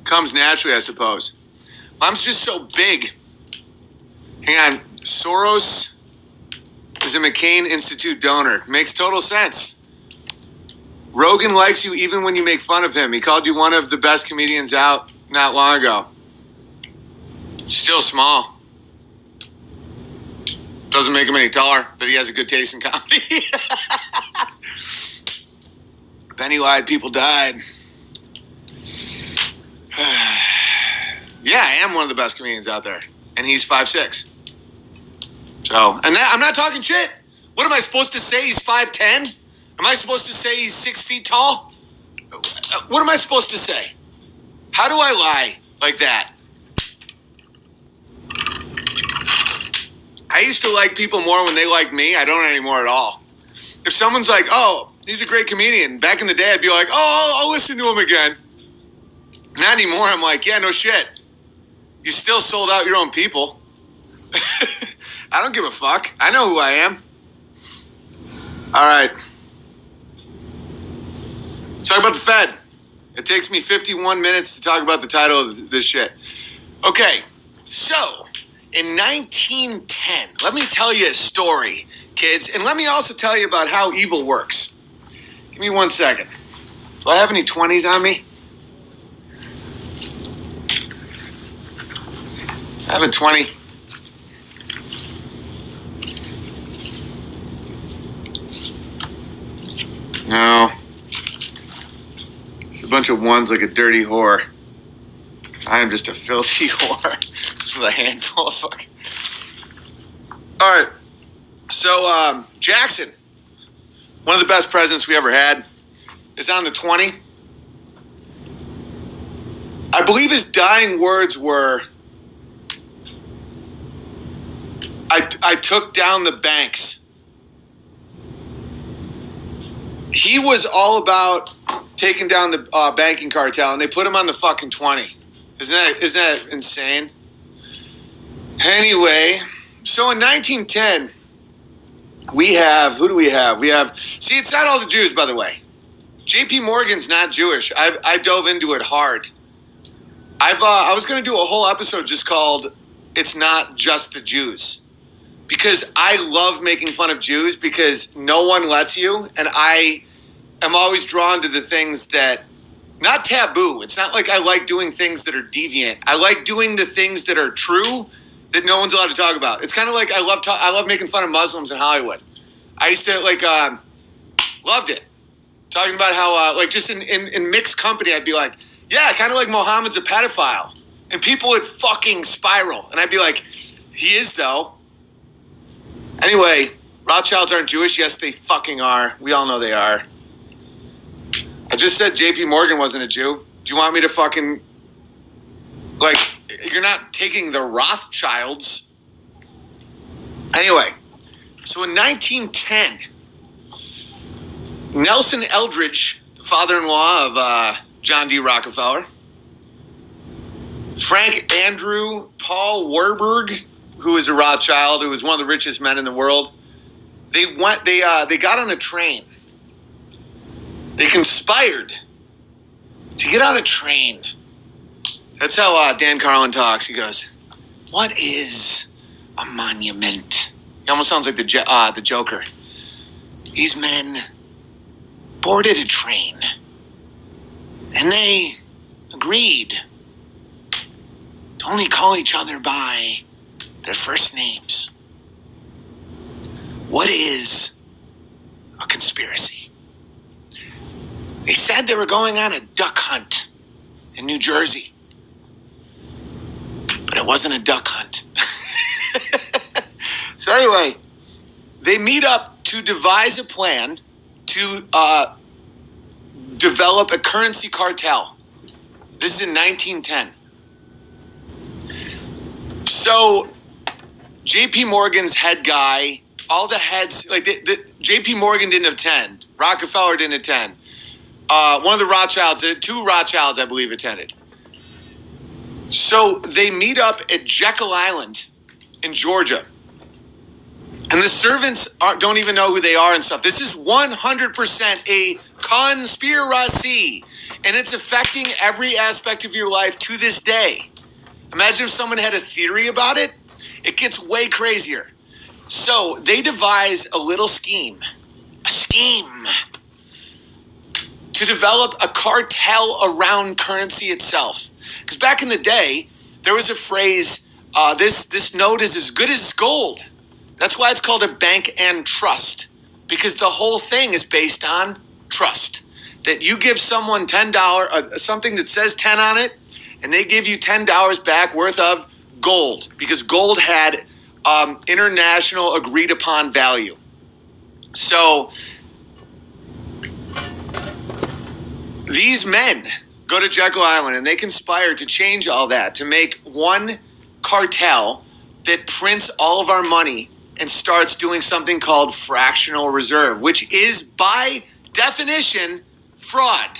comes naturally, I suppose. Mom's just so big. Hang on. Soros is a McCain Institute donor. Makes total sense. Rogan likes you even when you make fun of him. He called you one of the best comedians out not long ago. Still small. Doesn't make him any taller, but he has a good taste in comedy. Penny lied, people died. Yeah, I am one of the best comedians out there. And he's 5'6". So, and I'm not talking shit. What am I supposed to say? He's 5'10"? Am I supposed to say he's 6 feet tall? What am I supposed to say? How do I lie like that? I used to like people more when they liked me. I don't anymore at all. If someone's like, oh, he's a great comedian. Back in the day, I'd be like, oh, I'll listen to him again. Not anymore. I'm like, yeah, no shit. You still sold out your own people. I don't give a fuck. I know who I am. All right. Let's talk about the Fed. It takes me 51 minutes to talk about the title of this shit. Okay, so in 1910, let me tell you a story, kids, and let me also tell you about how evil works. Give me 1 second. Do I have any 20s on me? I have a 20. No. It's a bunch of ones like a dirty whore. I am just a filthy whore. This is a handful of fucking... All right. So, Jackson, one of the best presidents we ever had, is on the 20. I believe his dying words were, I took down the banks. He was all about taking down the banking cartel, and they put him on the fucking 20. Isn't that insane? Anyway, so in 1910, we have, who do we have? We have, see, it's not all the Jews, by the way. J.P. Morgan's not Jewish. I dove into it hard. I was going to do a whole episode just called It's Not Just the Jews. Because I love making fun of Jews because no one lets you, and I am always drawn to the things that, not taboo. It's not like I like doing things that are deviant. I like doing the things that are true that no one's allowed to talk about. It's kind of like I love making fun of Muslims in Hollywood. I used to loved it. Talking about how just in mixed company, I'd be like, yeah, kind of like Mohammed's a pedophile. And people would fucking spiral. And I'd be like, he is though. Anyway, Rothschilds aren't Jewish. Yes, they fucking are. We all know they are. I just said J.P. Morgan wasn't a Jew. Do you want me to fucking... you're not taking the Rothschilds. Anyway, so in 1910, Nelson Eldridge, the father-in-law of John D. Rockefeller, Frank Andrew Paul Warburg, who is a Rothschild, who was one of the richest men in the world, they got on a train. They conspired to get on a train. That's how Dan Carlin talks. He goes, "What is a monument?" He almost sounds like the Joker. These men boarded a train, and they agreed to only call each other by their first names. What is a conspiracy? They said they were going on a duck hunt in New Jersey. But it wasn't a duck hunt. So anyway, they meet up to devise a plan to develop a currency cartel. This is in 1910. So J.P. Morgan's head guy, all the heads, J.P. Morgan didn't attend. Rockefeller didn't attend. One of the Rothschilds, 2 Rothschilds, I believe, attended. So they meet up at Jekyll Island in Georgia. And the servants don't even know who they are and stuff. This is 100% a conspiracy. And it's affecting every aspect of your life to this day. Imagine if someone had a theory about it. It gets way crazier. So they devise a little scheme. A scheme. To develop a cartel around currency itself. Because back in the day, there was a phrase, this note is as good as gold. That's why it's called a bank and trust, because the whole thing is based on trust. That you give someone $10, something that says 10 on it, and they give you $10 back worth of gold, because gold had international agreed upon value. So these men go to Jekyll Island and they conspire to change all that, to make one cartel that prints all of our money and starts doing something called fractional reserve, which is by definition fraud.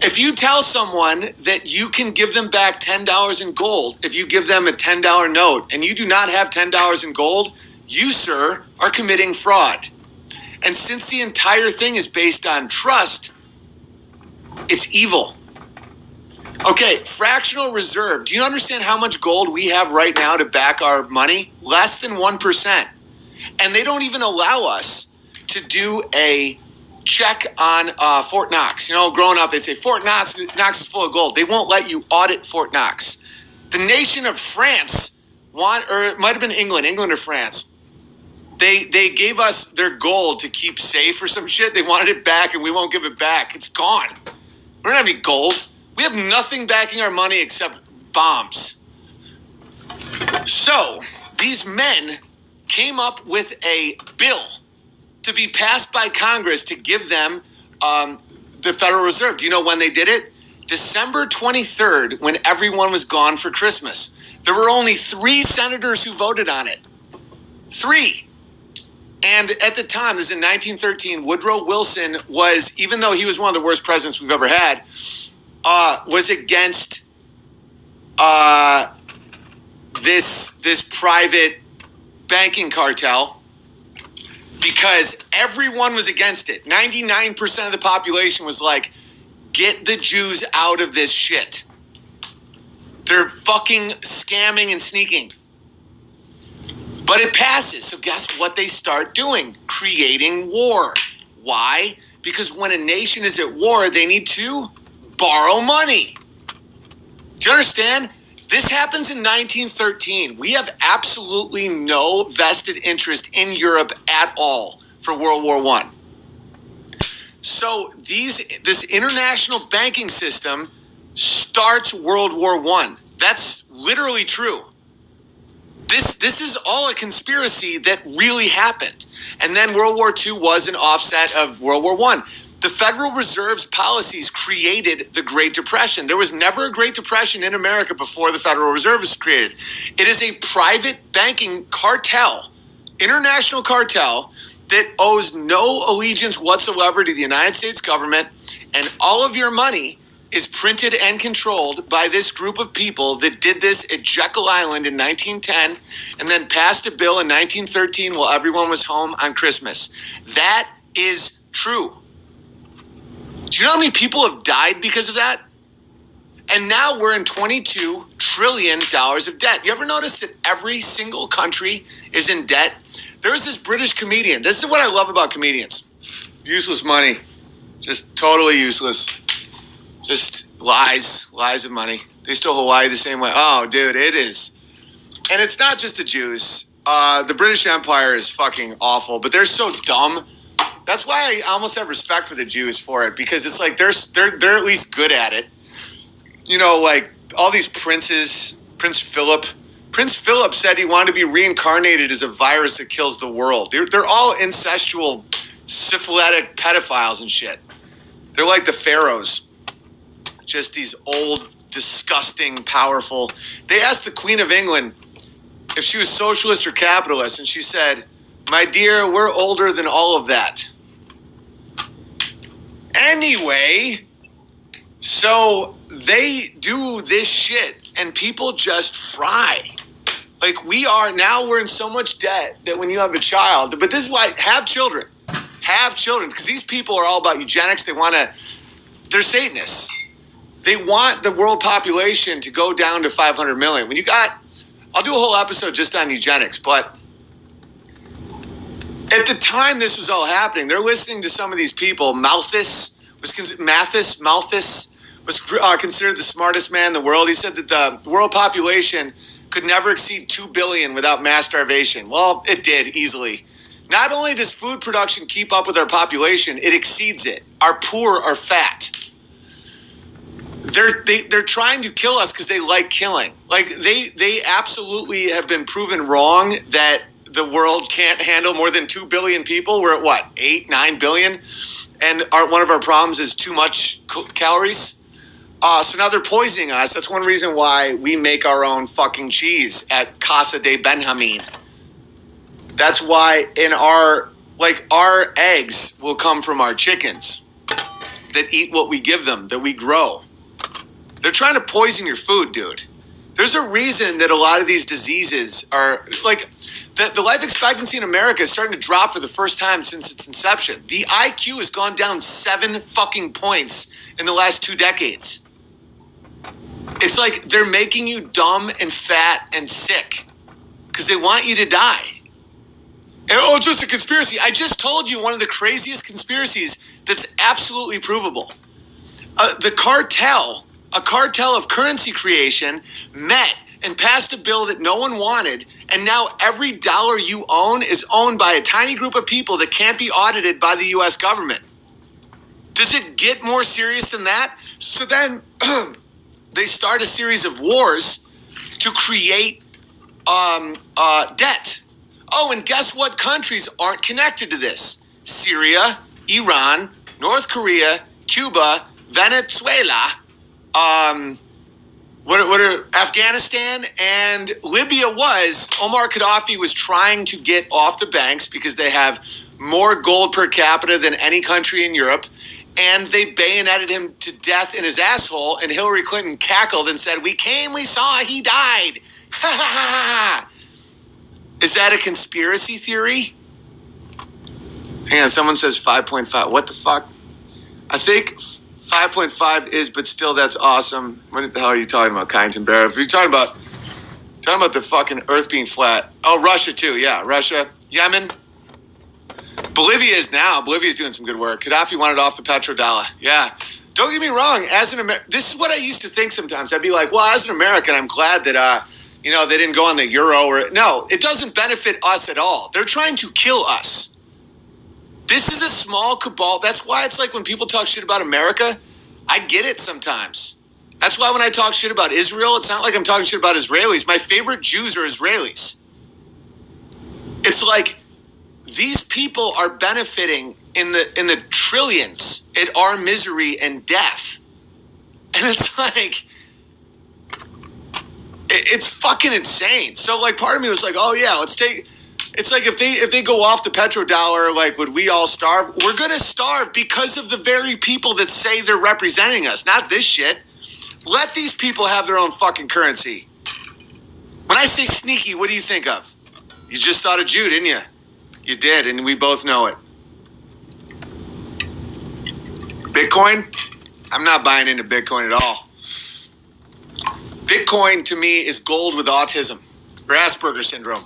If you tell someone that you can give them back $10 in gold, if you give them a $10 note and you do not have $10 in gold, you, sir, are committing fraud. And since the entire thing is based on trust, it's evil. Okay, fractional reserve. Do you understand how much gold we have right now to back our money? Less than 1%. And they don't even allow us to do a check on Fort Knox. You know, growing up, they say Fort Knox is full of gold. They won't let you audit Fort Knox. The nation of France, or it might have been England or France, they gave us their gold to keep safe or some shit. They wanted it back and we won't give it back. It's gone. We don't have any gold. We have nothing backing our money except bombs. So these men came up with a bill to be passed by Congress to give them the Federal Reserve. Do you know when they did it? December 23rd, when everyone was gone for Christmas. There were only 3 senators who voted on it. 3. And at the time, this is in 1913, Woodrow Wilson was, even though he was one of the worst presidents we've ever had, was against this private banking cartel because everyone was against it. 99% of the population was like, get the Jews out of this shit. They're fucking scamming and sneaking. But it passes. So guess what they start doing? Creating war. Why? Because when a nation is at war, they need to borrow money. Do you understand? This happens in 1913. We have absolutely no vested interest in Europe at all for World War I. So this international banking system starts World War I. That's literally true. This is all a conspiracy that really happened. And then World War II was an offset of World War I. The Federal Reserve's policies created the Great Depression. There was never a Great Depression in America before the Federal Reserve was created. It is a private banking cartel, international cartel, that owes no allegiance whatsoever to the United States government, and all of your money is printed and controlled by this group of people that did this at Jekyll Island in 1910 and then passed a bill in 1913 while everyone was home on Christmas. That is true. Do you know how many people have died because of that? And now we're in $22 trillion of debt. You ever notice that every single country is in debt? There's this British comedian. This is what I love about comedians. Useless money. Just totally useless. Just lies of money. They stole Hawaii the same way. Oh, dude, it is. And it's not just the Jews. The British Empire is fucking awful, but they're so dumb. That's why I almost have respect for the Jews for it, because it's like they're at least good at it. You know, like all these princes, Prince Philip said he wanted to be reincarnated as a virus that kills the world. They're all incestual, syphilitic pedophiles and shit. They're like the pharaohs. Just these old, disgusting, powerful. They asked the Queen of England if she was socialist or capitalist, and she said, "My dear, we're older than all of that." Anyway, so they do this shit, and people just fry. Like we're in so much debt that when you have a child, but this is why, have children, because these people are all about eugenics. They're Satanists. They want the world population to go down to 500 million. I'll do a whole episode just on eugenics, but at the time this was all happening, they're listening to some of these people. Malthus was considered the smartest man in the world. He said that the world population could never exceed 2 billion without mass starvation. Well, it did easily. Not only does food production keep up with our population, it exceeds it. Our poor are fat. They're trying to kill us because they like killing. Like they absolutely have been proven wrong that the world can't handle more than 2 billion people. We're at what, 8, 9 billion? And one of our problems is too much calories. So now they're poisoning us. That's one reason why we make our own fucking cheese at Casa de Benjamin. That's why our eggs will come from our chickens that eat what we give them, that we grow. They're trying to poison your food, dude. There's a reason that a lot of these diseases are like the life expectancy in America is starting to drop for the first time since its inception. The IQ has gone down 7 fucking points in the last 2 decades. It's like they're making you dumb and fat and sick because they want you to die. And, it's just a conspiracy. I just told you one of the craziest conspiracies that's absolutely provable. A cartel of currency creation met and passed a bill that no one wanted, and now every dollar you own is owned by a tiny group of people that can't be audited by the U.S. government. Does it get more serious than that? So then they start a series of wars to create debt. Oh, and guess what countries aren't connected to this? Syria, Iran, North Korea, Cuba, Venezuela, Afghanistan, and Libya Omar Gaddafi was trying to get off the banks because they have more gold per capita than any country in Europe, and they bayoneted him to death in his asshole, and Hillary Clinton cackled and said, "We came, we saw, he died." Ha ha ha ha. Is that a conspiracy theory? Hang on, someone says 5.5. What the fuck? I think 5.5 is, but still, that's awesome. What the hell are you talking about, Kyneton Bear? If you're talking about the fucking Earth being flat. Oh, Russia too. Yeah, Russia, Yemen, Bolivia is now. Bolivia's doing some good work. Gaddafi wanted off the petrodollar. Yeah. Don't get me wrong. As an American, this is what I used to think sometimes. I'd be like, well, as an American, I'm glad that they didn't go on the euro. No, it doesn't benefit us at all. They're trying to kill us. This is a small cabal. That's why it's like when people talk shit about America, I get it sometimes. That's why when I talk shit about Israel, it's not like I'm talking shit about Israelis. My favorite Jews are Israelis. It's like these people are benefiting in the trillions at our misery and death. And it's like, it's fucking insane. So like part of me was like, oh yeah, it's like if they go off the petrodollar, like would we all starve? We're going to starve because of the very people that say they're representing us, not this shit. Let these people have their own fucking currency. When I say sneaky, what do you think of? You just thought of Jew, didn't you? You did, and we both know it. Bitcoin? I'm not buying into Bitcoin at all. Bitcoin, to me, is gold with autism or Asperger's syndrome.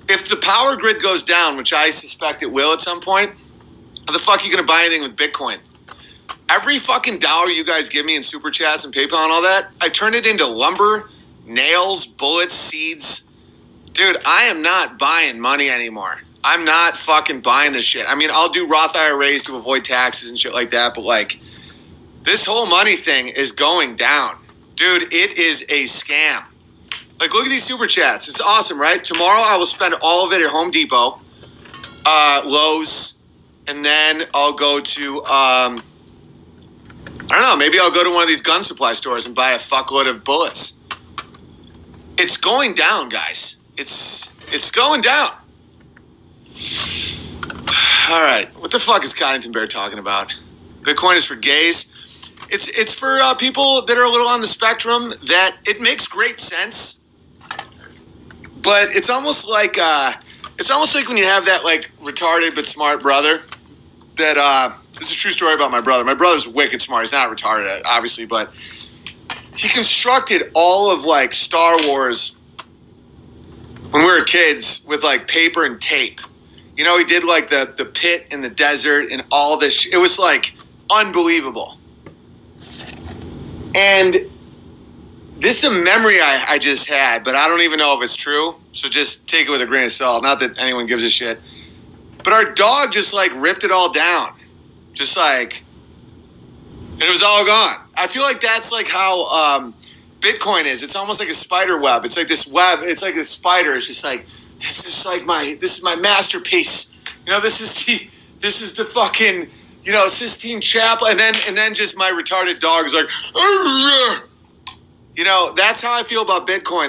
If the power grid goes down, which I suspect it will at some point, how the fuck are you going to buy anything with Bitcoin? Every fucking dollar you guys give me in Super Chats and PayPal and all that, I turn it into lumber, nails, bullets, seeds. Dude, I am not buying money anymore. I'm not fucking buying this shit. I mean, I'll do Roth IRAs to avoid taxes and shit like that, but like, this whole money thing is going down. Dude, it is a scam. Like, look at these Super Chats. It's awesome, right? Tomorrow I will spend all of it at Home Depot, Lowe's, and then I'll go to, I don't know, maybe I'll go to one of these gun supply stores and buy a fuckload of bullets. It's going down, guys. It's going down. All right, what the fuck is Kyneton Bear talking about? Bitcoin is for gays. It's for people that are a little on the spectrum that it makes great sense. But it's almost like when you have that like retarded but smart brother. That this is a true story about my brother. My brother's wicked smart. He's not retarded, obviously, but he constructed all of like Star Wars when we were kids with like paper and tape. You know, he did like the pit in the desert and all this. It was like unbelievable. And this is a memory I just had, but I don't even know if it's true. So just take it with a grain of salt. Not that anyone gives a shit. But our dog just like ripped it all down. Just like, and it was all gone. I feel like that's like how Bitcoin is. It's almost like a spider web. It's like this web. It's like a spider. It's just like, this is my masterpiece. You know, this is the fucking, you know, Sistine Chapel. And then just my retarded dog is like, you know, that's how I feel about Bitcoin.